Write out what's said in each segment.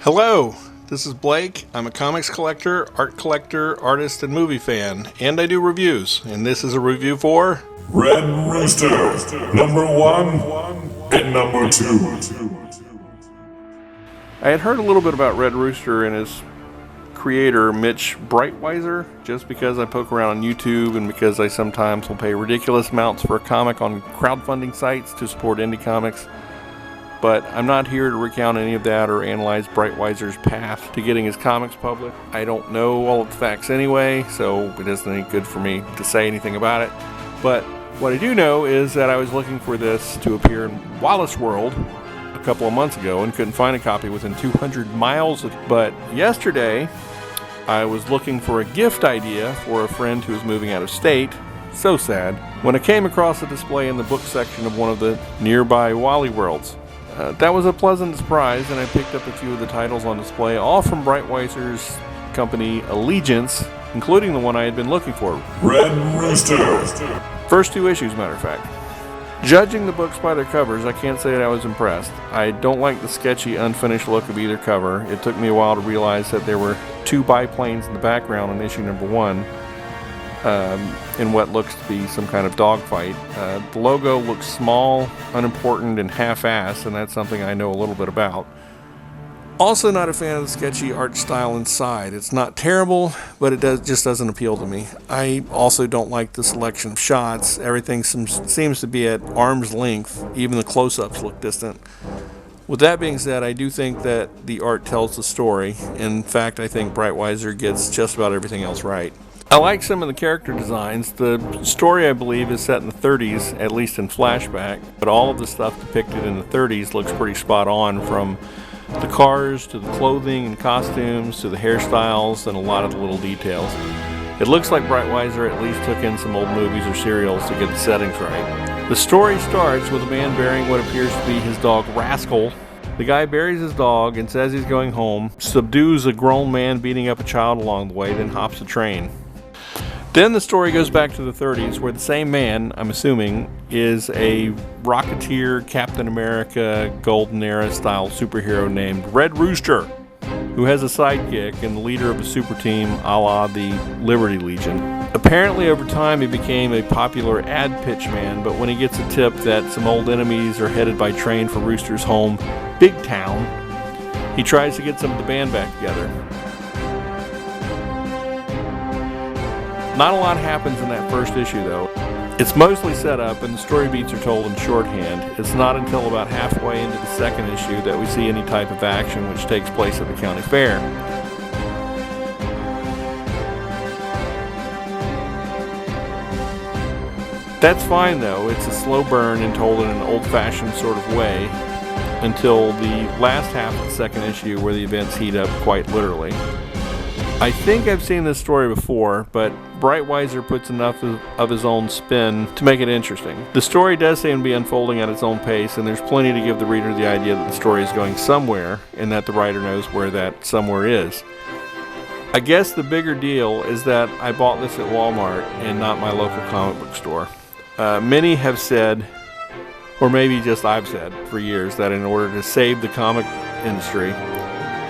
Hello, this is Blake. I'm a comics collector, art collector, artist, and movie fan, and I do reviews. And this is a review for Red Rooster, number 1 and number 2. I had heard a little bit about Red Rooster and his creator, Mitch Breitweiser, just because I poke around on YouTube and because I sometimes will pay ridiculous amounts for a comic on crowdfunding sites to support indie comics. But I'm not here to recount any of that or analyze Breitweiser's path to getting his comics published. I don't know all of the facts anyway, so it isn't any good for me to say anything about it. But what I do know is that I was looking for this to appear in Wallace World a couple of months ago and couldn't find a copy within 200 miles. But yesterday, I was looking for a gift idea for a friend who was moving out of state. So sad. When I came across a display in the book section of one of the nearby Wally Worlds. That was a pleasant surprise, and I picked up a few of the titles on display, all from Breitweiser's company Allegiance, including the one I had been looking for. Red Rooster. First 2 issues, matter of fact. Judging the books by their covers, I can't say that I was impressed. I don't like the sketchy, unfinished look of either cover. It took me a while to realize that there were 2 biplanes in the background on issue number 1. In what looks to be some kind of dogfight. The logo looks small, unimportant, and half-assed, and that's something I know a little bit about. Also not a fan of the sketchy art style inside. It's not terrible, but it just doesn't appeal to me. I also don't like the selection of shots. Everything seems to be at arm's length. Even the close-ups look distant. With that being said, I do think that the art tells the story. In fact, I think Breitweiser gets just about everything else right. I like some of the character designs. The story, I believe, is set in the 30s, at least in flashback, but all of the stuff depicted in the 30s looks pretty spot on, from the cars to the clothing and costumes to the hairstyles and a lot of the little details. It looks like Breitweiser at least took in some old movies or serials to get the settings right. The story starts with a man burying what appears to be his dog Rascal. The guy buries his dog and says he's going home, subdues a grown man beating up a child along the way, then hops a train. Then the story goes back to the 30s, where the same man, I'm assuming, is a Rocketeer, Captain America, Golden Era style superhero named Red Rooster, who has a sidekick and the leader of a super team a la the Liberty Legion. Apparently over time he became a popular ad pitch man, but when he gets a tip that some old enemies are headed by train for Rooster's home, Big Town, he tries to get some of the band back together. Not a lot happens in that first issue, though. It's mostly set up, and the story beats are told in shorthand. It's not until about halfway into the second issue that we see any type of action, which takes place at the county fair. That's fine, though. It's a slow burn and told in an old-fashioned sort of way until the last half of the second issue, where the events heat up quite literally. I think I've seen this story before, but Breitweiser puts enough of his own spin to make it interesting. The story does seem to be unfolding at its own pace, and there's plenty to give the reader the idea that the story is going somewhere, and that the writer knows where that somewhere is. I guess the bigger deal is that I bought this at Wal-Mart and not my local comic book store. Many have said, or maybe just I've said for years, that in order to save the comic industry,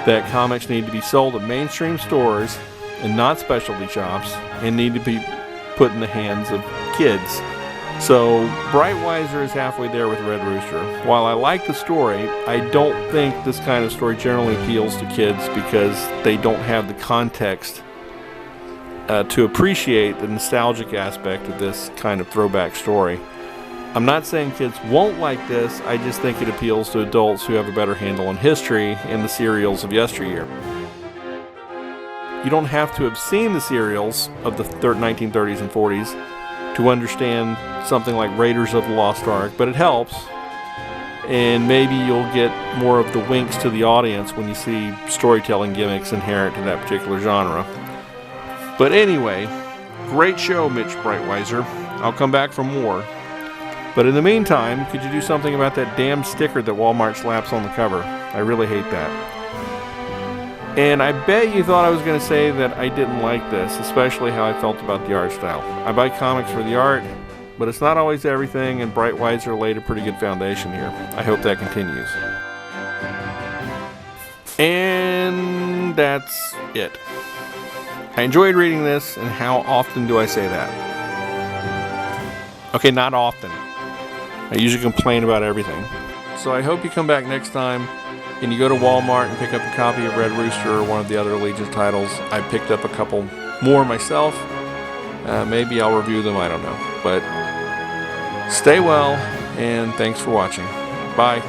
that comics need to be sold at mainstream stores and not specialty shops, and need to be put in the hands of kids. So Breitweiser is halfway there with Red Rooster. While I like the story, I don't think this kind of story generally appeals to kids because they don't have the context to appreciate the nostalgic aspect of this kind of throwback story. I'm not saying kids won't like this, I just think it appeals to adults who have a better handle on history and the serials of yesteryear. You don't have to have seen the serials of the 1930s and 40s to understand something like Raiders of the Lost Ark, but it helps, and maybe you'll get more of the winks to the audience when you see storytelling gimmicks inherent to that particular genre. But anyway, great show, Mitch Breitweiser. I'll come back for more. But in the meantime, could you do something about that damn sticker that Wal-Mart slaps on the cover? I really hate that. And I bet you thought I was going to say that I didn't like this, especially how I felt about the art style. I buy comics for the art, but it's not always everything, and Breitweiser laid a pretty good foundation here. I hope that continues. And that's it. I enjoyed reading this, and how often do I say that? Okay, not often. I usually complain about everything. So I hope you come back next time and you go to Wal-Mart and pick up a copy of Red Rooster or one of the other Allegiance titles. I picked up a couple more myself. Maybe I'll review them, I don't know. But stay well, and thanks for watching. Bye.